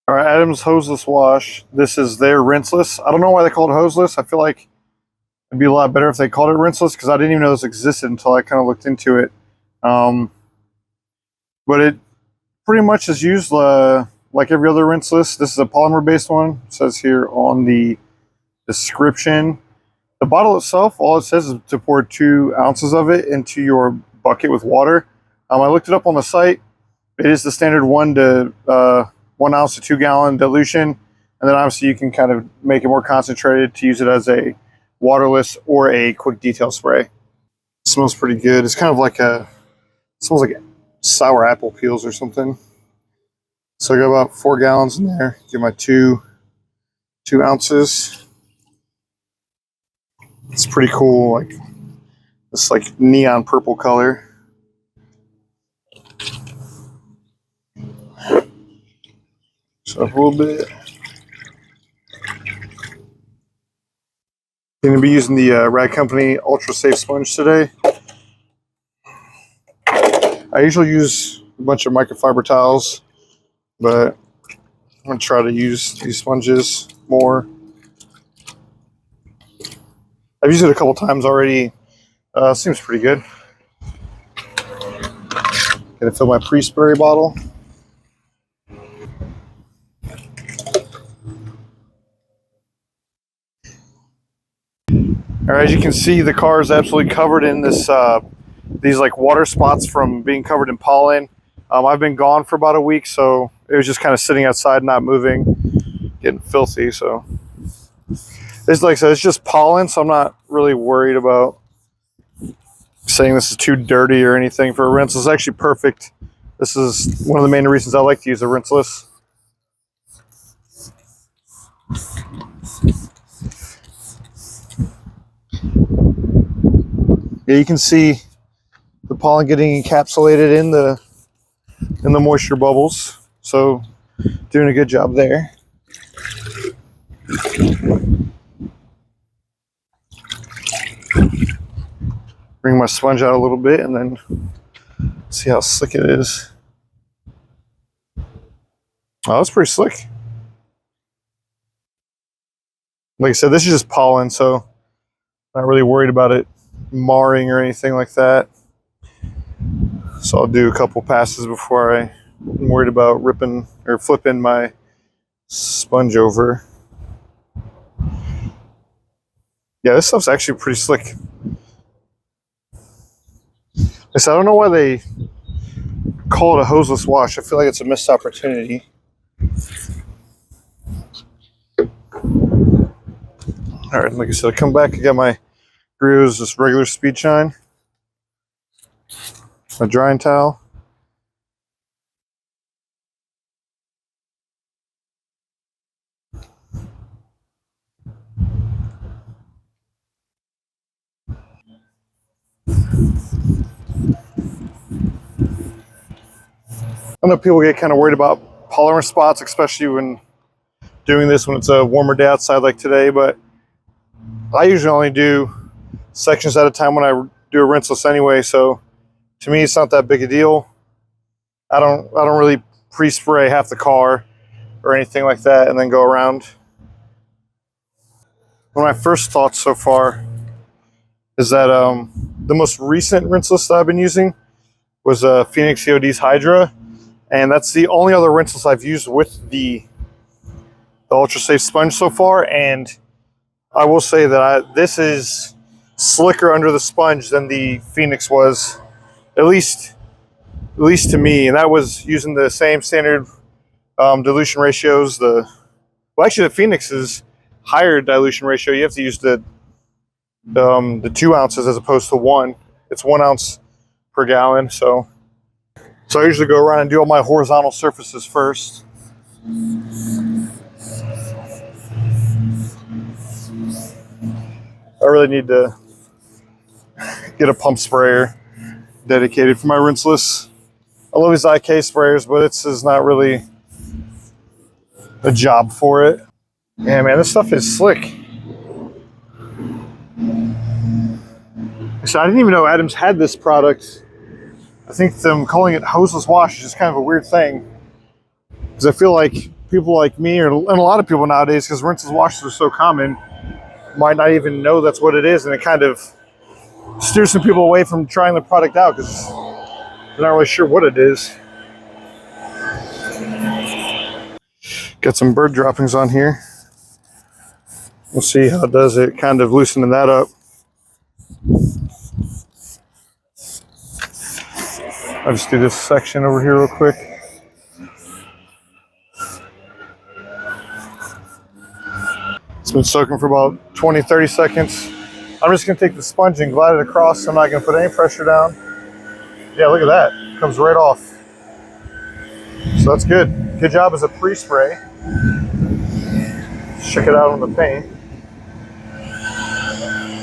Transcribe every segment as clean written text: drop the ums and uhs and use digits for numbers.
All right, Adams Hoseless Wash. This is their rinseless. I don't know why they call it hoseless. I feel like it'd be a lot better if they called it rinseless because I didn't even know this existed until I kind of looked into it. But it pretty much is used like every other rinseless. This is a polymer-based one. It says here on the description. The bottle itself, all it says is to pour 2 ounces of it into your bucket with water. I looked it up on the site. It is the standard 1 ounce to 2 gallon dilution, and then obviously you can kind of make it more concentrated to use it as a waterless or a quick detail spray. It smells pretty good. It's kind of like it smells like sour apple peels or something. So I got about 4 gallons in there. Get my 2 ounces. It's pretty cool, like this like neon purple color. So a little bit. Going to be using the Rag Company Ultra Safe Sponge today. I usually use a bunch of microfiber towels, but I'm going to try to use these sponges more. I've used it a couple times already. Seems pretty good. Going to fill my pre-spray bottle. All right, as you can see, the car is absolutely covered in this these like water spots from being covered in pollen. I've been gone for about a week, so it was just kind of sitting outside, not moving, getting filthy. So it's like I said, it's just pollen, so I'm not really worried about saying this is too dirty or anything for a rinse. It's actually perfect. This is one of the main reasons I like to use a rinseless. Yeah, you can see the pollen getting encapsulated in the moisture bubbles. So doing a good job there. Bring my sponge out a little bit and then see how slick it is. Oh, it's pretty slick. Like I said, this is just pollen, so not really worried about it marring or anything like that. So I'll do a couple passes before I'm worried about ripping or flipping my sponge over. Yeah, this stuff's actually pretty slick. I said, I don't know why they call it a hoseless wash. I feel like it's a missed opportunity. All right, like I said, I come back, I got my grooves, just regular speed shine, my drying towel. I know people get kind of worried about polymer spots, especially when doing this when it's a warmer day outside like today, but I usually only do sections at a time when I do a rinseless anyway, so to me it's not that big a deal. I don't really pre-spray half the car or anything like that and then go around. One of my first thoughts so far is that the most recent rinseless that I've been using was Phoenix EOD's Hydra, and that's the only other rinseless I've used with the Ultra Safe Sponge so far, and I will say that this is slicker under the sponge than the Phoenix was, at least to me, and that was using the same standard dilution ratios. Well, actually, the Phoenix is higher dilution ratio. You have to use the 2 ounces as opposed to 1. It's 1 ounce per gallon. So I usually go around and do all my horizontal surfaces first. I really need to get a pump sprayer dedicated for my rinseless. I love these IK sprayers, but this is not really a job for it. Yeah, man, this stuff is slick. So I didn't even know Adams had this product. I think them calling it Hoseless Wash is just kind of a weird thing, because I feel like people like me, and a lot of people nowadays, because rinseless washes are so common, might not even know that's what it is, and it kind of steers some people away from trying the product out because they're not really sure what it is. Got some bird droppings on here. We'll see how it does it, kind of loosening that up. I'll just do this section over here real quick. It's been soaking for about 20-30 seconds. I'm just gonna take the sponge and glide it across. I'm not gonna put any pressure down. Yeah, look at that. It comes right off. So that's good. Good job as a pre-spray. Check it out on the paint.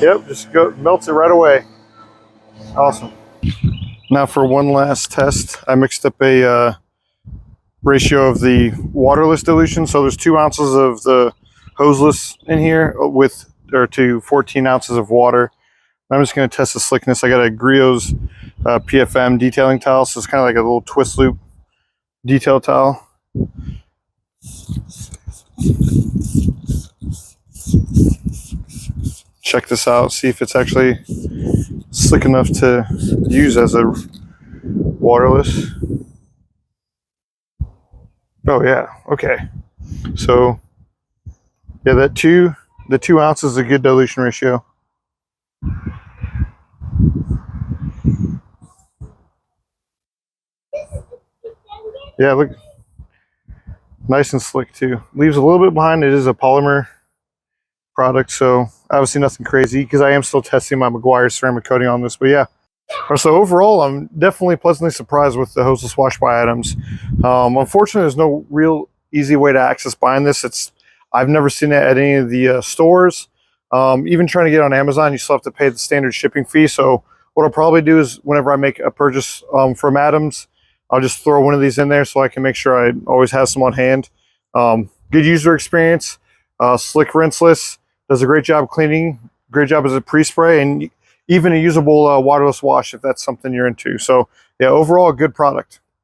Yep, just melts it right away. Awesome. Now for one last test, I mixed up a ratio of the waterless dilution. So there's 2 ounces of the hoseless in here to 14 ounces of water. I'm just going to test the slickness. I got a Griot's PFM detailing towel, so it's kind of like a little twist loop detail towel. Check this out, see if it's actually slick enough to use as a waterless. Oh yeah, okay. So yeah, the 2 ounces is a good dilution ratio. Yeah, look, nice and slick too. Leaves a little bit behind. It is a polymer product, so obviously nothing crazy because I am still testing my Meguiar ceramic coating on this. But yeah, so overall, I'm definitely pleasantly surprised with the Hoseless Wash by Adams. Unfortunately, there's no real easy way to access buying this. I've never seen it at any of the stores. Even trying to get it on Amazon, you still have to pay the standard shipping fee. So what I'll probably do is whenever I make a purchase from Adams, I'll just throw one of these in there so I can make sure I always have some on hand. Good user experience, slick rinseless, does a great job cleaning, great job as a pre-spray, and even a usable waterless wash if that's something you're into. So yeah, overall, a good product.